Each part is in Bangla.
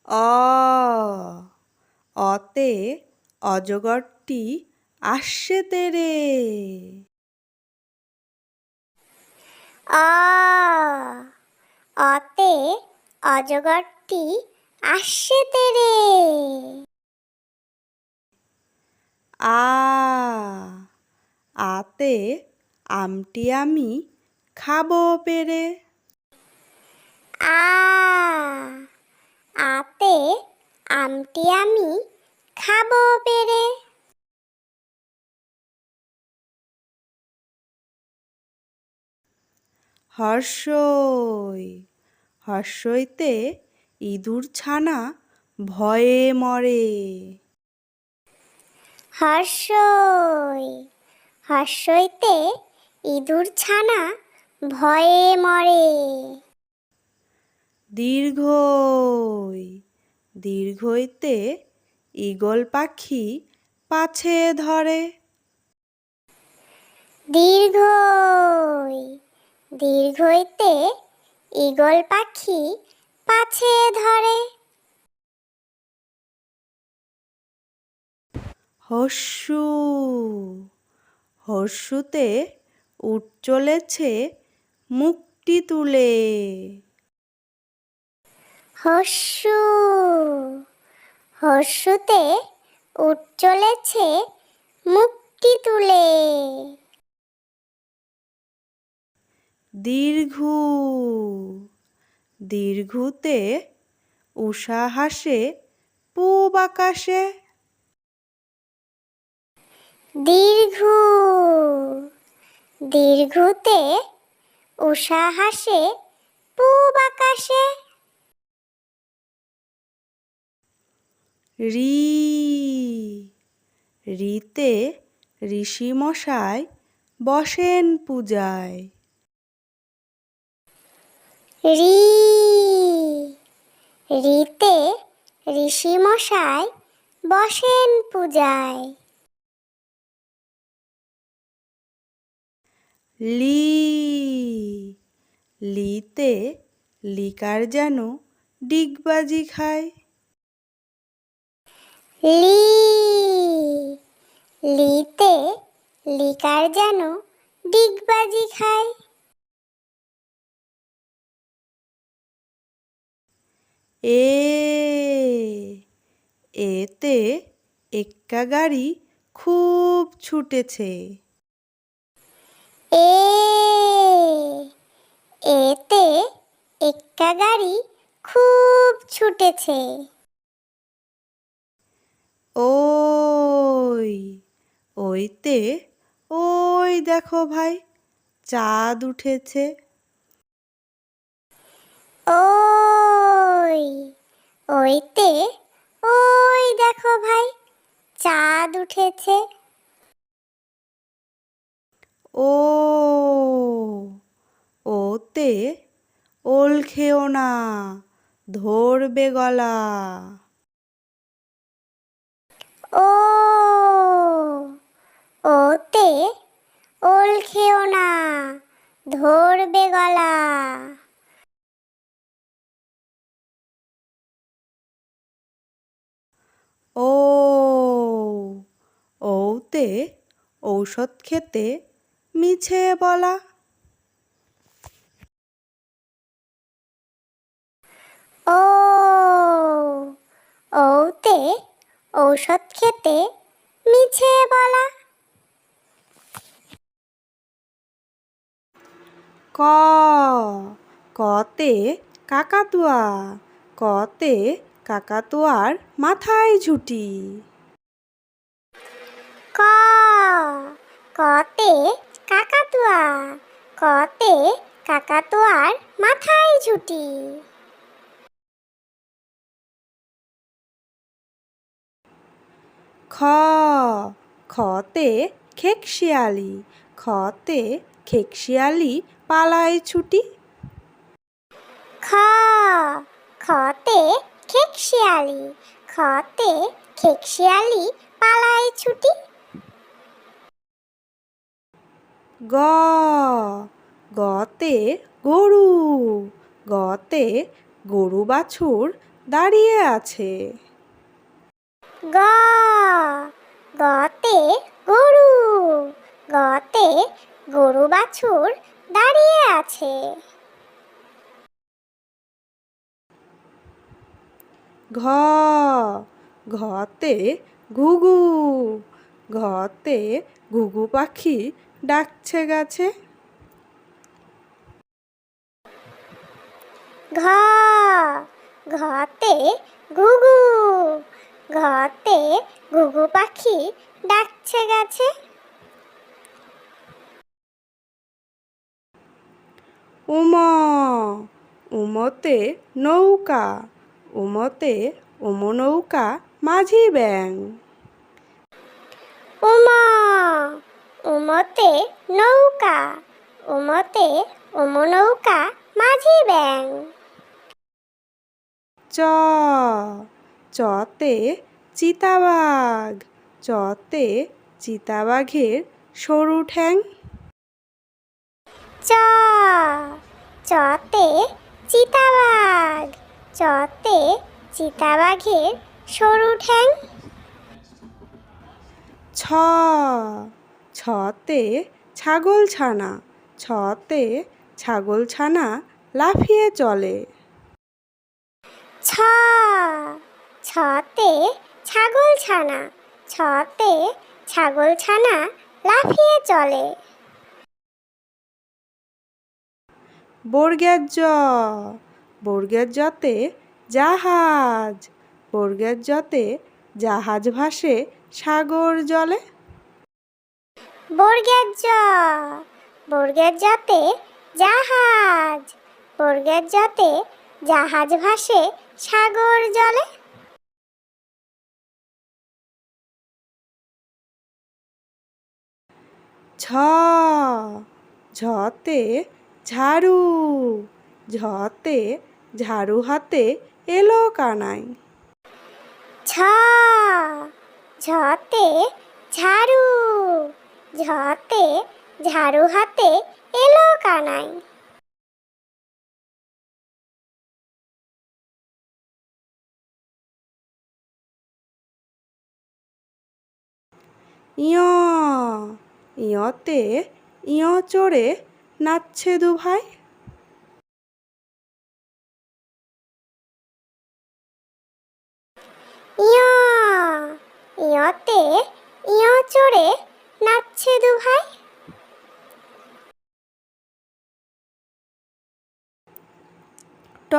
অ অতে অজগরটি আসছে তেরে। অ অতে অজগরটি আসছে তেরে। আ আতে আমটি আমি খাবো পেরে। আ আতে আমটি আমি খাবো পেরে। হর্ষই হর্ষইতে ইঁদুর ছানা ভয়ে মরে। হর্ষই হর্ষইতে ইঁদুর ছানা ভয়ে মরে। দীর্ঘই দীর্ঘইতে ঈগল পাখি পাছে ধরে। দীর্ঘই দীর্ঘইতে ঈগল পাখি পাছে ধরে। হর্ষু হর্ষুতে উট চলেছে মুখটি তুলে। হর্ষু হর্ষুতে উট চলেছে মুখটি তুলে। দীর্ঘু দীর্ঘুতে উষা হাসে পূব আকাশে। দীর্ঘু দীর্ঘুতে উষা হাসে পূব আকাশে। রি রিতে ঋষি মশাই বসেন পূজায়। রি রিতে ঋষি মশাই বসেন পূজায়। লি লিতে লিকার যেন ডিগবাজি খায়। লি লিতে লিকার যেন ডিগবাজি খায়। এ এতে এক্কা গাড়ি খুব ছুটেছে। এ এতে এক্কা গাড়ি খুব ছুটেছে। ওই ওইতে ওই দেখো ভাই চাঁদ উঠেছে। ওই ওইতে ওই দেখো ভাই চাঁদ উঠেছে। ও ওতে ওল খেও না ধরবে গলা। ও ওতে ওল খেও না ধরবে গলা। ও ওতে ঔষধ খেতে মিছে বলা। ও ওতে ঔষধ খেতে মিছে বলা। ক কতে কাকাতুয়া কতে কাকাতুয়ার মাথায় ঝুঁটি। ক কতে কাকাতুয়া কতে কাকাতুয়ার মাথায় ঝুঁটি। খ খতে খেকশিয়ালি খতে খেকশিয়ালি পালায় ছুটি। খ খতে খেকশিয়ালি খতে খেকশিয়ালি পালায় ছুটি। গ গতে গরু গতে গরু বাছুর দাঁড়িয়ে আছে। গ গতে গরু, গতে গরু বাছুর দাঁড়িয়ে আছে। ঘ ঘতে ঘুঘু, ঘতে ঘুঘু পাখি ডাকছে গাছে। ঘ ঘতে ঘুঘু, ঘতে ঘুঘু পাখি ডাকছে গাছে। উম উমতে নৌকা, উমতে নৌকা মাঝি ব্যাং। উম উমতে নৌকা, উমতে নৌকা মাঝি ব্যাং। চ চতে চিতাবাঘ, চতে চিতাবাঘের সরু ঠ্যাং। চ চতে চিতাবাঘ, চতে চিতাবাঘের সরু ঠ্যাং। ছ ছতে ছাগলছানা, ছতে ছাগলছানা লাফিয়ে চলে। ছ ছতে ছাগলছানা, ছতে ছাগলছানা লাফিয়ে চলে। বর্গের জ বর্গের জতে জাহাজ, বর্গের জতে জাহাজ ভাসে সাগর জলে। বর্গের জ বর্গের জতে জাহাজ, বর্গের জতে জাহাজ ভাসে সাগর জলে। ঝ ঝতে ঝাড়ু, ঝতে ঝাড়ু হাতে এলো কানাই। ঝ ঝতে ঝাড়ু, ঝতে ঝাড়ু হাতে এলো কানাই। ইয় ইয়তে ইয় চড়ে নাচছে দুভাই। ইয় ইয়তে ইয় চড়ে নাচছে দুভাই। ট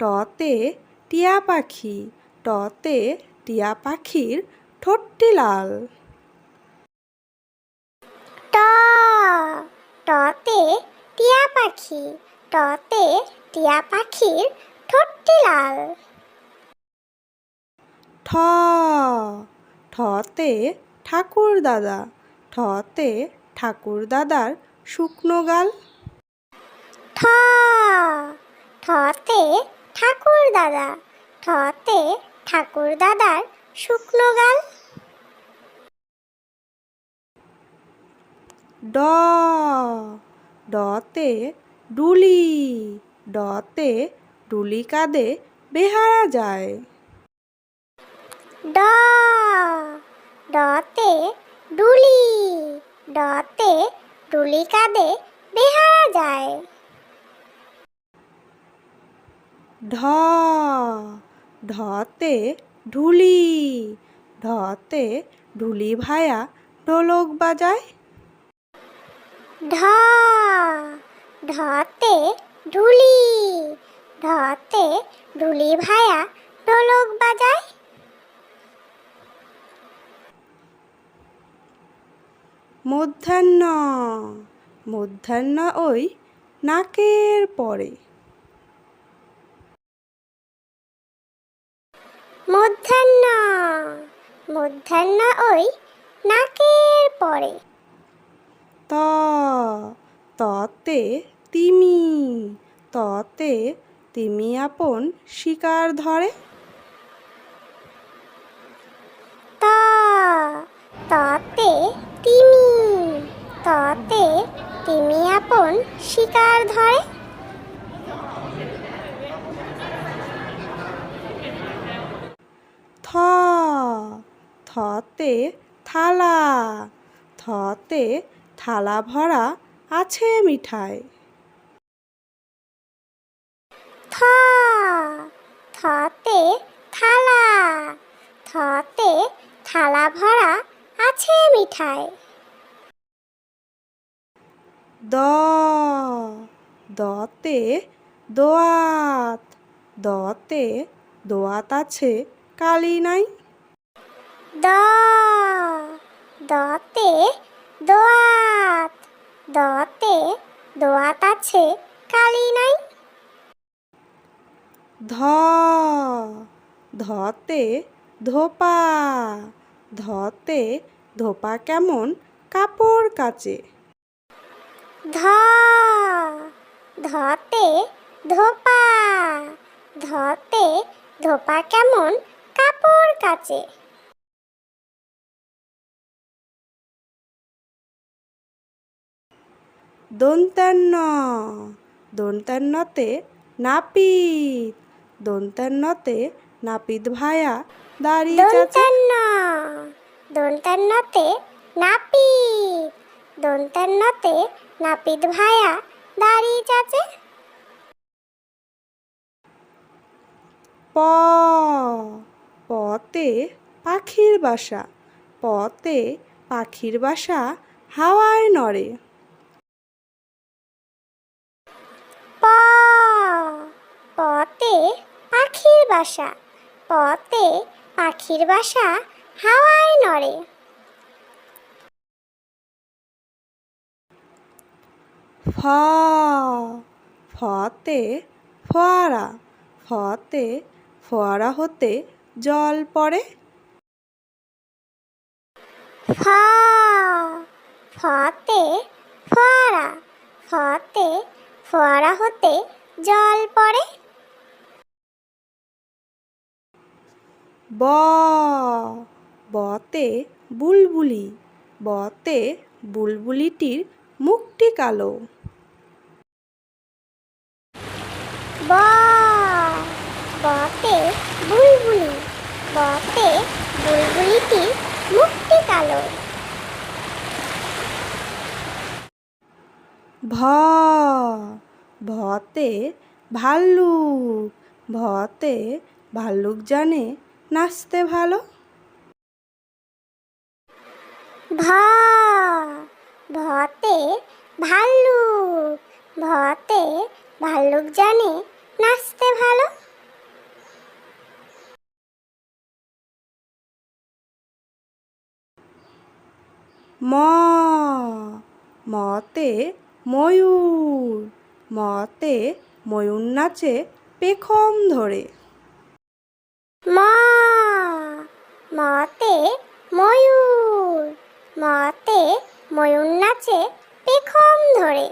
টতে টিয়া পাখি, টতে টিয়া পাখির ঠোঁটটি লাল। ট টতে টিয়া পাখি, টতে টিয়া পাখির ঠোঁটটি লাল। ঠ ঠতে ঠাকুর দাদা, ঠতে ঠাকুর দাদার শুকনো গাল। ঠ ঠতে ঠাকুর দাদা, ঠতে ঠাকুর দাদার শুকনো গাল। ড ডতে ডুলি, ডতে ডুলি কাঁধে বেহারা যায়। ড ডতে ডুলি, ডতে ডুলি কাঁধে বেহারা যায়। ঢ ঢতে ঢুলি, ঢতে ঢুলি ভায়া ঢোলক বাজায়। ঢ ঢতে ঢুলি, ঢতে ঢুলি ভায়া ঢোলক বাজায়। মধ্যাহ্ন মধ্যাহ্ন ওই নাকের পরে। মধ্যাহ্ন মধ্যাহ্ন ওই নাকের পরে। ত ততে তিমি, ততে তিমি আপন শিকার ধরে। ত ততে তিমি, ততে তিমি আপন শিকার ধরে। থতে থালা, থতে থালা ভরা আছে মিঠাই। থ থতে থালা, থতে থালা ভরা আছে মিঠাই। দতে দোয়াত, দতে দোয়াত আছে কালি নাই। দতে দোয়াত, দতে দোয়াত আছে কালি নাই। ধতে ধোপা, ধতে ধোপা কেমন কাপড় কাচে। ধতে ধোপা, ধতে ধোপা কেমন কাপড় কাচে। দন্তান্ন, দন্তান্নতে নাপিত, দন্তান্নতে নাপিত ভায়া দাড়ি চাচে। দন্তান্নতে নাপিত, দন্তান্নতে নাপিত ভায়া দাড়ি চাচে। পতে পাখির বাসা, পতে পাখির বাসা হাওয়ায় নড়ে। পতে পাখির বাসা, পতে পাখির বাসা হাওয়ায় নড়ে। ফতে ফোয়ারা, ফতে ফোয়ারা হতে জল পড়ে। ফতে ফোয়ারা, ফতে ফোয়ারা হতে জল পড়ে। বতে বুলবুলি, বতে বুলবুলিটির মুখটি কালো। বতে বুলবুলি, বতে বুলবুলিটির মুখটি কালো। ভতে ভাল্লুক, ভতে ভাল্লুক জানে নাচতে ভালো। ভতে ভাল্লুক, ভতে ভাল্লুক জানে নাচতে ভালো। মতে ময়ূর, মতে ময়ূর নাচে পেখম ধরে। মতে ময়ূর, মতে ময়ূর নাচে পেখম ধরে।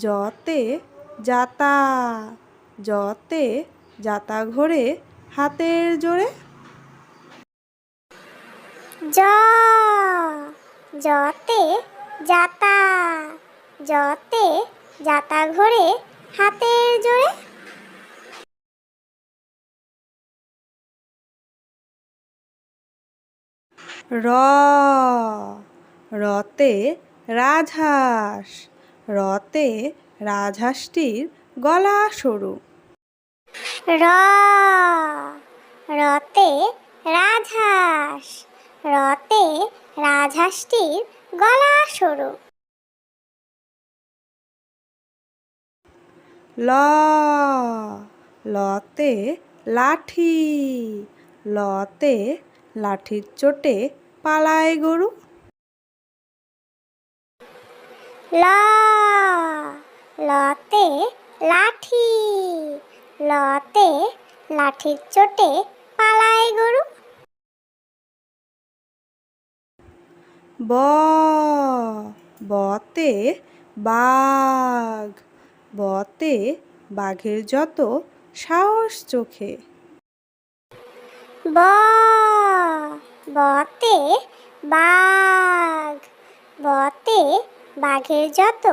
জতে যাতা, জতে যাতা ঘোরে হাতের জোরে। জতে যাতা, জতে যাতা ঘোরে হাতের জোরে। রতে রাজহাঁস, রতে রাজহাঁসটির গলা সরু। রতে রাজহাঁস, রতে রাজহাঁসটির গলা সরু। লতে লাঠি, লতে লাঠির চোটে পালায় গরু। লতে লাঠি, লতে লাঠির চোটে পালায় গরু। বতে বাঘ, বতে বাঘের যত সাহস চোখে। বতে বাঘ, বতে বাঘের যত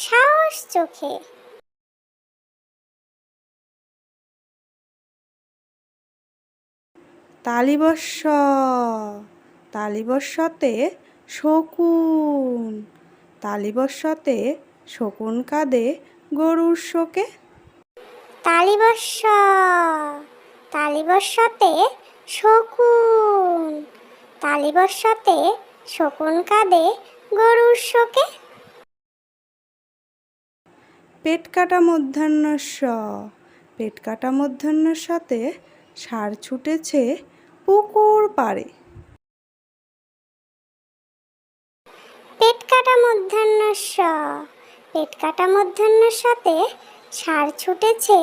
সাহস চোখে। তালিবস্য তালিবস্যতে শকুন তালিবস্যতে শকুন কাঁদে গরুর শোকে। তালিবস্য তালিবস্যতে শকুন তালিবস্যতে শকুন কাঁদে গরুর শোকে। পেট কাটা মধ্যাহ্নস্য পেট কাটা মধ্যাহ্নস্যতে ষাঁড় ছুটেছে পুকুর পাড়ে। পেট কাটা মধ্যাহ্নস্য পেট কাটা মধ্যাহ্নস্যতে ষাঁড় ছুটেছে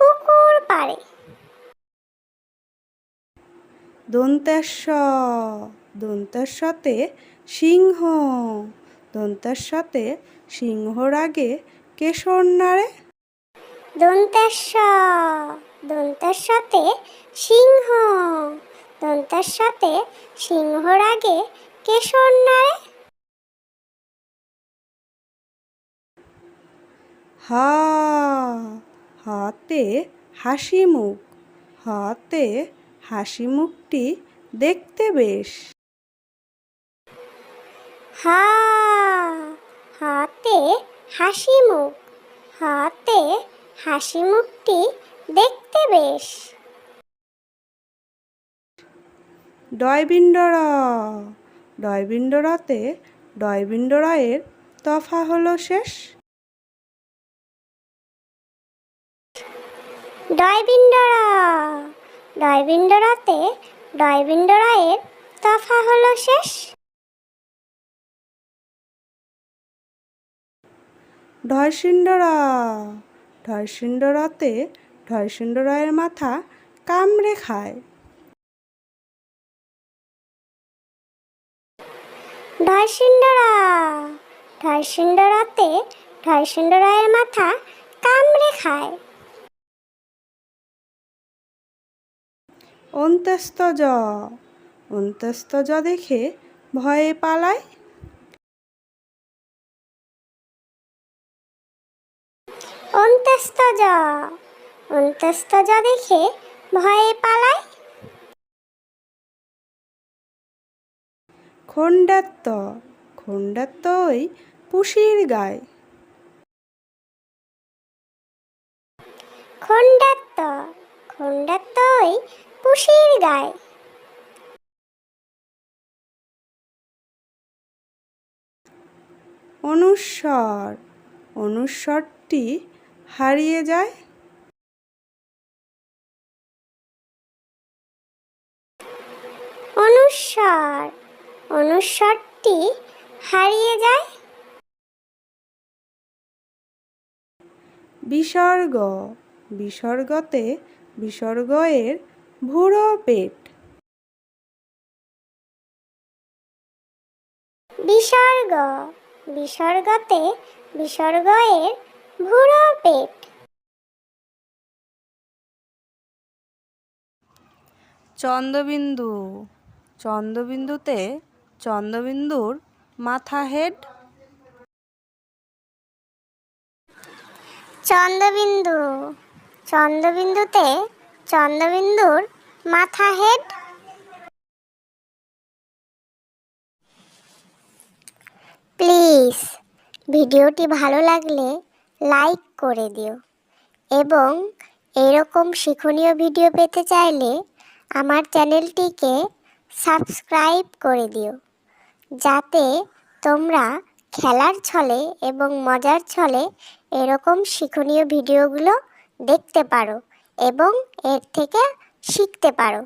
পুকুর পাড়ে। দন্তেশ্ব দন্তেশ্বতে সিংহ দন্তেশ্বতে সিংহর আগে কেশর নাড়ে। দন্তেশ্ব দন্তেশ্বতে সিংহ দন্তেশ্বতে সিংহর আগে কেশর নাড়ে। হা হাতে হাসি মুখ হাতে হাসি মুখটি দেখতে বেশ। হা হাতে হাসি মুখ হাতে হাসি মুখটি দেখতে বেশ। ডয়বিন্ডর ডয়বিন্ডরতে ডয়বিন্ডরায়ের তফা হলো শেষ। ডয়বিন্ডরা ডয়বিন্ডরাতে ডয়বিন্ডরায়ের তফা হলো শেষ। ঢয়সিন্ডরা ঢয়সিন্ডরাতে ঢয়সিন্ডরায়ের মাথা কামড়ে খায়। ঢয়সিন্ডরা ঢয়সিন্ডরাতে ঢয়সিন্ডরায়ের মাথা কামড়ে খায়। অন্ত্যস্তজ অন্ত্যস্তজ দেখে ভয়ে পালায়। অন্ত্যস্তজ অন্ত্যস্তজ দেখে ভয়ে পালায়। খণ্ডাত্ত খণ্ডাত্ত ওই পুষির গায়। খণ্ডাত্ত খণ্ডাত্ত ওই পুষির গায়। অনুস্বর অনুস্বরটি হারিয়ে যায়। অনুস্বর অনুস্বরটি হারিয়ে যায়। বিসর্গ বিসর্গতে বিসর্গয়ের ভুরো পেট। বিসর্গ বিসর্গতে বিসর্গয়ের ভুরো পেট। চন্দ্রবিন্দু চন্দ্রবিন্দুতে চন্দ্রবিন্দুর মাথা হেড। চন্দ্রবিন্দু চন্দ্রবিন্দুতে চন্দ্রবিন্দুর মাথা হেড। প্লিজ ভিডিওটি ভালো লাগলে লাইক করে দিও এবং এরকম শিক্ষণীয় ভিডিও পেতে চাইলে আমার চ্যানেলটিকে সাবস্ক্রাইব করে দিও, যাতে তোমরা খেলার ছলে এবং মজার ছলে এরকম শিক্ষণীয় ভিডিওগুলো দেখতে পারো এবং এর থেকে শিখতে পারো।